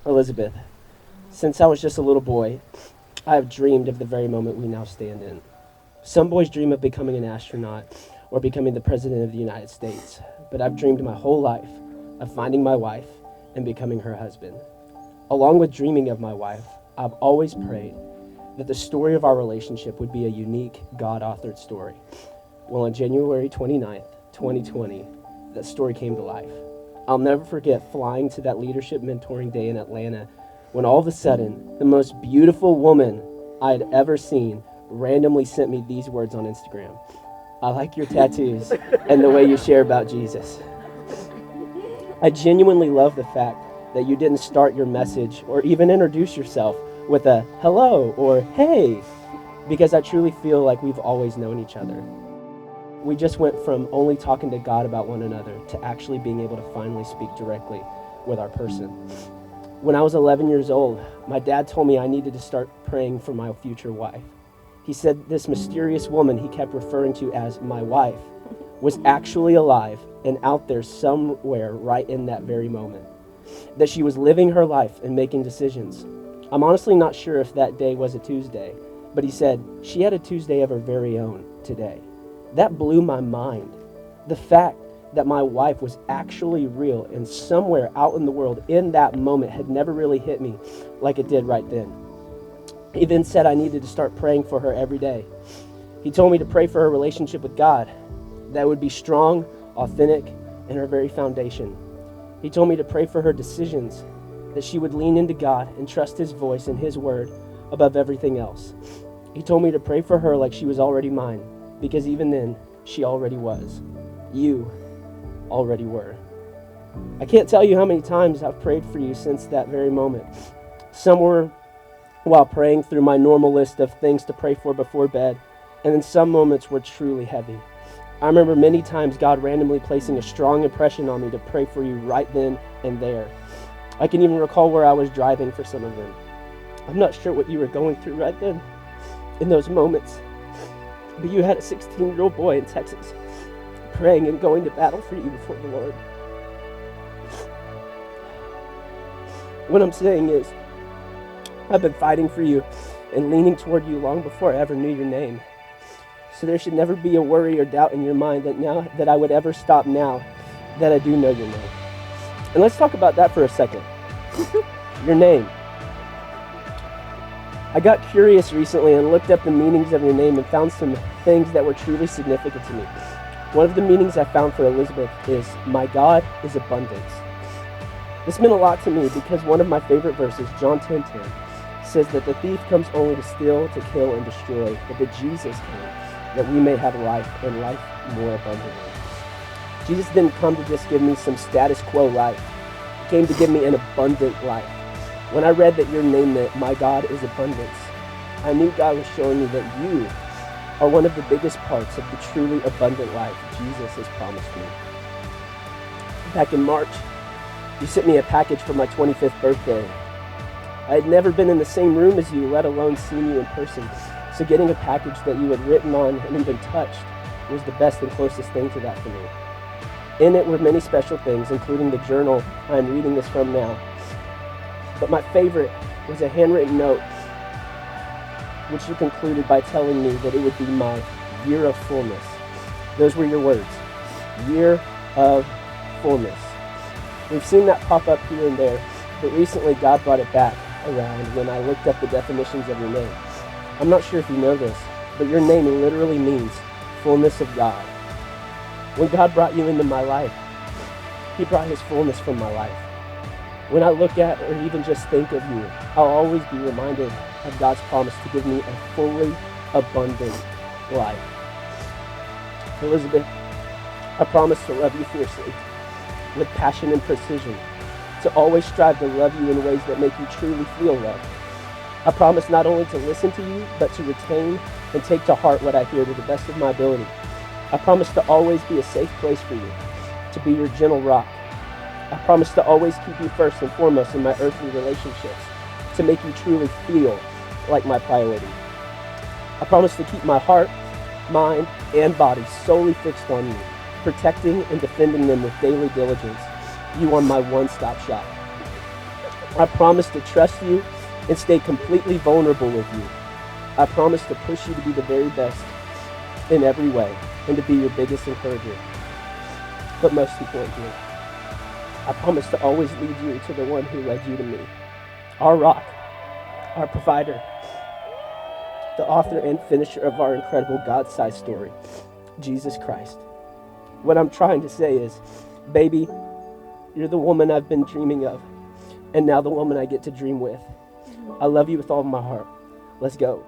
Elizabeth, since I was just a little boy, I have dreamed of the very moment we now stand in. Some boys dream of becoming an astronaut or becoming the President of the United States, but I've dreamed my whole life of finding my wife and becoming her husband. Along with dreaming of my wife, I've always prayed that the story of our relationship would be a unique, God-authored story. Well, on January 29th, 2020, that story came to life. I'll never forget flying to that leadership mentoring day in Atlanta when all of a sudden, the most beautiful woman I had ever seen randomly sent me these words on Instagram. I like your tattoos and the way you share about Jesus. I genuinely love the fact that you didn't start your message or even introduce yourself with a hello or hey, because I truly feel like we've always known each other. We just went from only talking to God about one another to actually being able to finally speak directly with our person. When I was 11 years old, my dad told me I needed to start praying for my future wife. He said this mysterious woman he kept referring to as my wife was actually alive and out there somewhere right in that very moment. That she was living her life and making decisions. I'm honestly not sure if that day was a Tuesday, but he said she had a Tuesday of her very own today. That blew my mind. The fact that my wife was actually real and somewhere out in the world in that moment had never really hit me like it did right then. He then said I needed to start praying for her every day. He told me to pray for her relationship with God, that would be strong, authentic, and her very foundation. He told me to pray for her decisions, that she would lean into God and trust His voice and His word above everything else. He told me to pray for her like she was already mine, because even then, she already was. You already were. I can't tell you how many times I've prayed for you since that very moment. Some were while praying through my normal list of things to pray for before bed, and then some moments were truly heavy. I remember many times God randomly placing a strong impression on me to pray for you right then and there. I can even recall where I was driving for some of them. I'm not sure what you were going through right then in those moments, but you had a 16-year-old boy in Texas praying and going to battle for you before the Lord. What I'm saying is, I've been fighting for you and leaning toward you long before I ever knew your name. So there should never be a worry or doubt in your mind that I would ever stop now that I do know your name. And let's talk about that for a second. Your name. I got curious recently and looked up the meanings of your name and found some things that were truly significant to me. One of the meanings I found for Elizabeth is, my God is abundance. This meant a lot to me because one of my favorite verses, John 10:10, says that the thief comes only to steal, to kill, and destroy, but that Jesus came that we may have life and life more abundantly. Jesus didn't come to just give me some status quo life. He came to give me an abundant life. When I read that your name meant my God is abundance, I knew God was showing me that you are one of the biggest parts of the truly abundant life Jesus has promised me. Back in March, you sent me a package for my 25th birthday. I had never been in the same room as you, let alone seen you in person. So getting a package that you had written on and even touched was the best and closest thing to that for me. In it were many special things, including the journal I'm reading this from now. But my favorite was a handwritten note, which you concluded by telling me that it would be my year of fullness. Those were your words, year of fullness. We've seen that pop up here and there, but recently God brought it back around when I looked up the definitions of your name. I'm not sure if you know this, but your name literally means fullness of God. When God brought you into my life, He brought His fullness from my life. When I look at or even just think of you, I'll always be reminded of God's promise to give me a fully abundant life. Elizabeth, I promise to love you fiercely, with passion and precision, to always strive to love you in ways that make you truly feel loved. I promise not only to listen to you, but to retain and take to heart what I hear to the best of my ability. I promise to always be a safe place for you, to be your gentle rock. I promise to always keep you first and foremost in my earthly relationships, to make you truly feel like my priority. I promise to keep my heart, mind, and body solely fixed on you, protecting and defending them with daily diligence. You are my one-stop shop. I promise to trust you and stay completely vulnerable with you. I promise to push you to be the very best in every way and to be your biggest encourager. But most importantly, I promise to always lead you to the one who led you to me, our rock, our provider, the author and finisher of our incredible God-sized story, Jesus Christ. What I'm trying to say is, baby, you're the woman I've been dreaming of, and now the woman I get to dream with. I love you with all of my heart. Let's go.